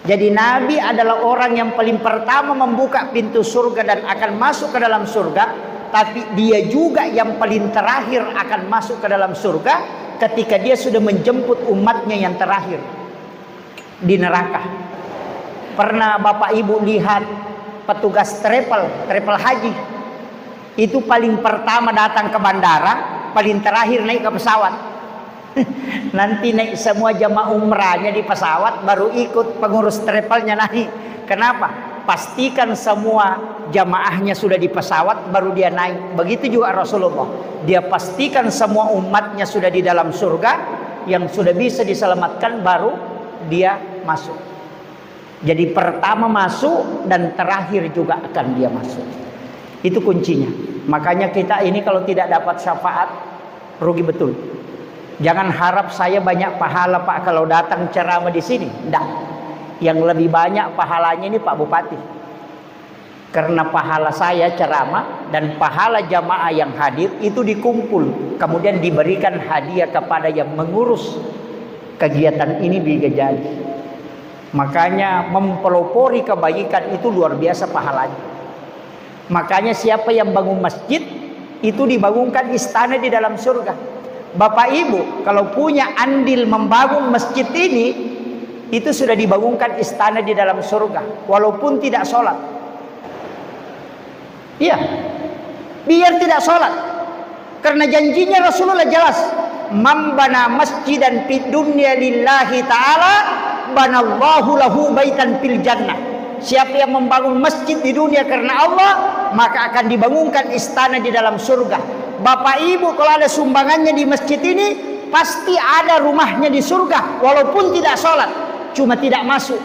Jadi Nabi adalah orang yang paling pertama membuka pintu surga dan akan masuk ke dalam surga, tapi dia juga yang paling terakhir akan masuk ke dalam surga ketika dia sudah menjemput umatnya yang terakhir di neraka. Pernah Bapak Ibu lihat petugas travel haji itu paling pertama datang ke bandara, paling terakhir naik ke pesawat. Nanti naik semua jamaah umrahnya di pesawat, baru ikut pengurus travelnya naik. Kenapa? Pastikan semua jamaahnya sudah di pesawat, baru dia naik. Begitu juga Rasulullah, dia pastikan semua umatnya sudah di dalam surga, yang sudah bisa diselamatkan, baru dia masuk. Jadi pertama masuk dan terakhir juga akan dia masuk. Itu kuncinya. Makanya kita ini kalau tidak dapat syafaat, rugi betul. Jangan harap saya banyak pahala Pak kalau datang ceramah di sini. Enggak. Yang lebih banyak pahalanya ini Pak Bupati. Karena pahala saya ceramah dan pahala jamaah yang hadir itu dikumpul, kemudian diberikan hadiah kepada yang mengurus kegiatan ini di Gejali. Makanya mempelopori kebaikan itu luar biasa pahalanya. Makanya siapa yang bangun masjid itu dibangunkan istana di dalam surga. Bapak Ibu kalau punya andil membangun masjid ini, itu sudah dibangunkan istana di dalam surga, walaupun tidak sholat. Iya, biar tidak sholat, karena janjinya Rasulullah jelas, man bana masjidan fid dunya lillahi ta'ala banallahu lahu baitan fil jannah. siapa yang membangun masjid di dunia karena Allah, maka akan dibangunkan istana di dalam surga. Bapak Ibu kalau ada sumbangannya di masjid ini, pasti ada rumahnya di surga, walaupun tidak sholat, cuma tidak masuk.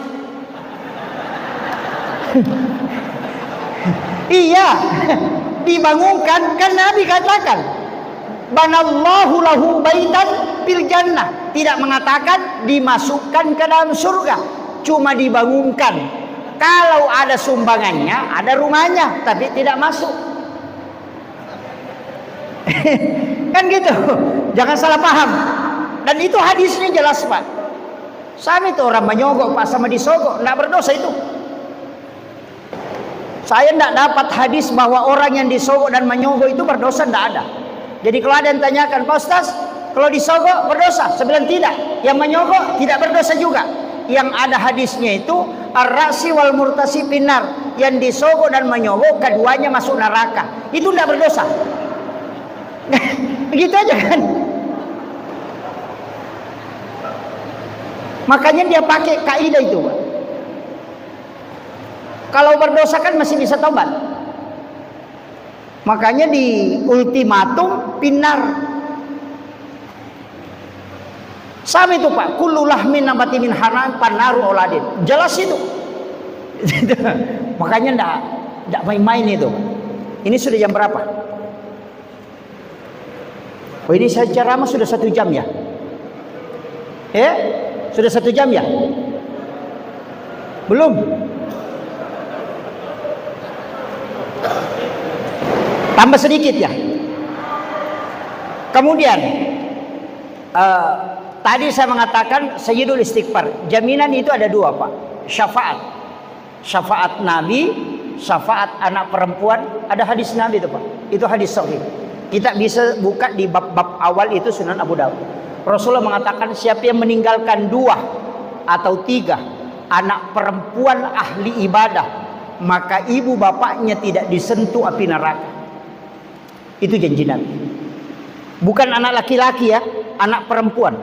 Iya, dibangunkan, kan Nabi katakan, banallahu lahu baitan fil jannah, tidak mengatakan dimasukkan ke dalam surga, cuma dibangunkan. Kalau ada sumbangannya, ada rumahnya, tapi tidak masuk. Kan gitu, jangan salah paham. Dan itu hadisnya jelas Pak. Sama itu orang menyogok Pak sama disogok, tidak berdosa itu. Saya tidak dapat hadis bahwa orang yang disogok dan menyogok itu berdosa, tidak ada. Jadi kalau ada yang tanyakan, Pak Ustaz, kalau disogok berdosa? Saya bilang tidak. Yang menyogok tidak berdosa juga. Yang ada hadisnya itu ar-rasi wal murtasi pinar, yang disogok dan menyogok keduanya masuk neraka. Itu tidak berdosa. Begitu aja kan. Makanya dia pakai kaidah itu, Pak. Kalau berdosa kan masih bisa tobat. Makanya di ultimatum pinar. Sama itu Pak, kullu lahmin nabati min haram panaru oladin. Jelas itu. Makanya enggak main-main itu. Ini sudah jam berapa? Oh, ini saya ceramah sudah 1 jam ya? Sudah 1 jam ya? Belum? Tambah sedikit ya. Kemudian tadi saya mengatakan sayyidul istighfar. Jaminan itu ada 2 Pak. Syafaat. Syafaat Nabi, syafaat anak perempuan. Ada hadis Nabi itu Pak. Itu hadis sahih. Kita bisa buka di bab-bab awal itu Sunan Abu Dawud. Rasulullah mengatakan siapa yang meninggalkan 2 atau 3 anak perempuan ahli ibadah, maka ibu bapaknya tidak disentuh api neraka. Itu janji Nabi. Bukan anak laki-laki ya, anak perempuan.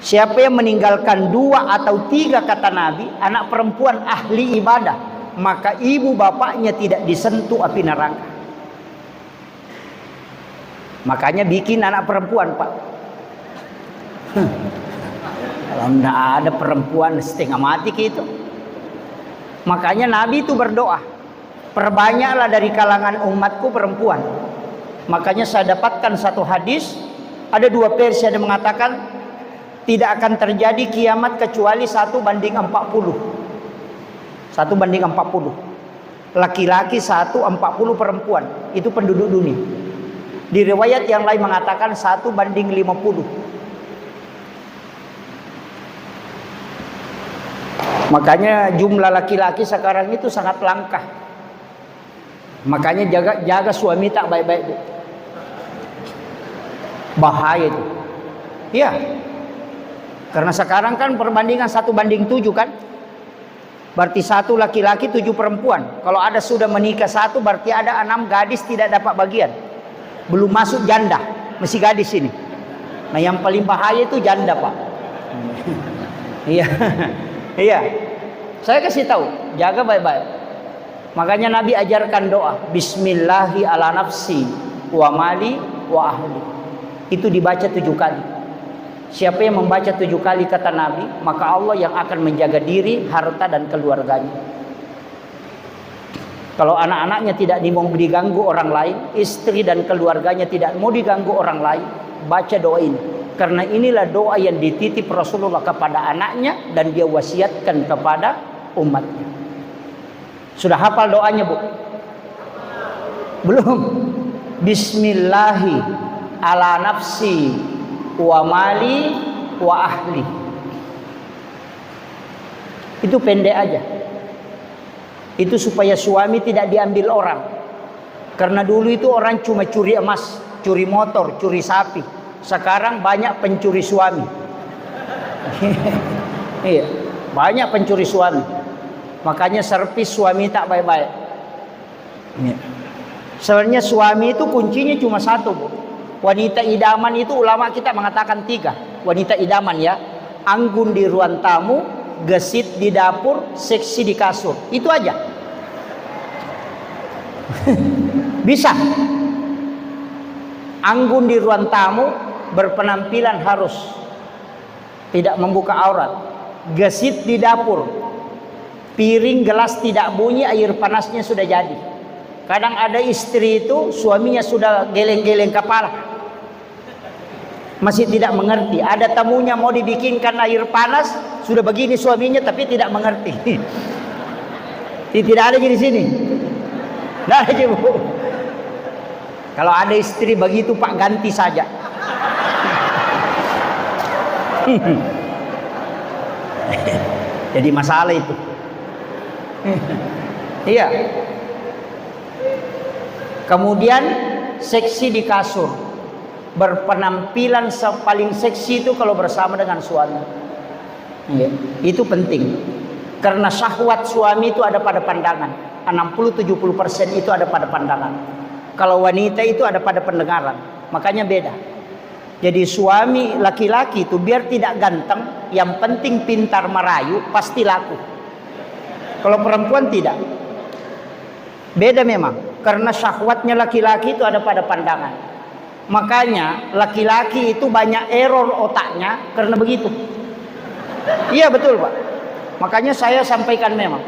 Siapa yang meninggalkan 2 atau 3 kata Nabi, anak perempuan ahli ibadah, maka ibu bapaknya tidak disentuh api neraka. Makanya bikin anak perempuan Pak. Kalau tidak ada perempuan setengah mati gitu. Makanya Nabi itu berdoa, perbanyaklah dari kalangan umatku perempuan. Makanya saya dapatkan satu hadis, ada 2 versi, ada mengatakan tidak akan terjadi kiamat kecuali 1:40. 1:40. Laki-laki 1:40 perempuan. Itu penduduk dunia. Di riwayat yang lain mengatakan 1:50. Makanya jumlah laki-laki sekarang itu sangat langka. Makanya jaga suami tak baik-baik, Bu. Bahaya itu. Iya. Karena sekarang kan perbandingan 1:7 kan. Berarti 1 laki-laki 7 perempuan. Kalau ada sudah menikah 1, berarti ada 6 gadis tidak dapat bagian. Belum masuk janda, masih gadis ini. Nah yang paling bahaya itu janda Pak. Iya. Iya. Saya kasih tahu, jaga baik-baik. Makanya Nabi ajarkan doa, Bismillahi ala nafsi wa mali wa ahli. Itu dibaca 7 kali. Siapa yang membaca 7 kali kata Nabi, maka Allah yang akan menjaga diri, harta dan keluarganya. Kalau anak-anaknya tidak mau diganggu orang lain, istri dan keluarganya tidak mau diganggu orang lain, baca doa ini. Karena inilah doa yang dititip Rasulullah kepada anaknya dan dia wasiatkan kepada umatnya. Sudah hafal doanya, Bu? Belum? Bismillahi ala nafsi wa mali wa ahli. Itu pendek aja. Itu supaya suami tidak diambil orang. Karena dulu itu orang cuma curi emas, curi motor, curi sapi. Sekarang banyak pencuri suami. Iya, banyak pencuri suami. Makanya servis suami tak baik-baik. Iya. Sebenarnya suami itu kuncinya cuma 1, Bu. Wanita idaman itu ulama kita mengatakan 3. Wanita idaman ya. Anggun di ruang tamu, gesit di dapur, seksi di kasur. Itu aja. Bisa. Anggun di ruang tamu, berpenampilan harus tidak membuka aurat. Gesit di dapur, piring gelas tidak bunyi, air panasnya sudah jadi. Kadang ada istri itu suaminya sudah geleng-geleng kepala, masih tidak mengerti. Ada tamunya mau dibikinkan air panas, sudah begini suaminya tapi tidak mengerti. Tidak ada di sini. Tidak ada, Bu. Kalau ada istri begitu, Pak, ganti saja. Jadi masalah itu. Iya. Kemudian seksi di kasur. Berpenampilan paling seksi itu kalau bersama dengan suami. Iya. Itu penting. Karena syahwat suami itu ada pada pandangan. 60-70% itu ada pada pandangan. Kalau wanita itu ada pada pendengaran. Makanya beda. Jadi suami laki-laki itu biar tidak ganteng, yang penting pintar merayu, pasti laku. Kalau perempuan tidak. Beda memang. Karena syahwatnya laki-laki itu ada pada pandangan. Makanya laki-laki itu banyak error otaknya karena begitu. Iya betul, Pak. Makanya saya sampaikan memang.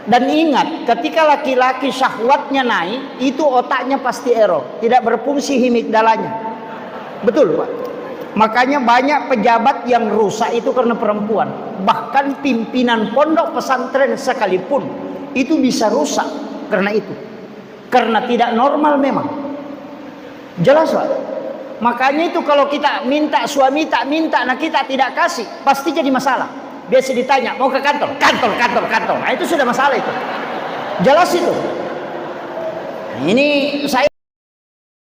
Dan ingat, ketika laki-laki syahwatnya naik, itu otaknya pasti error, tidak berfungsi himigdalanya. Betul, Pak. Makanya banyak pejabat yang rusak itu karena perempuan. Bahkan pimpinan pondok pesantren sekalipun itu bisa rusak karena itu. Karena tidak normal memang. Jelas, Pak. Makanya itu kalau kita minta, suami tak minta, nah kita tidak kasih, pasti jadi masalah. Biasa ditanya, mau ke kantor? Kantor. Nah itu sudah masalah itu. Jelas itu. Ini saya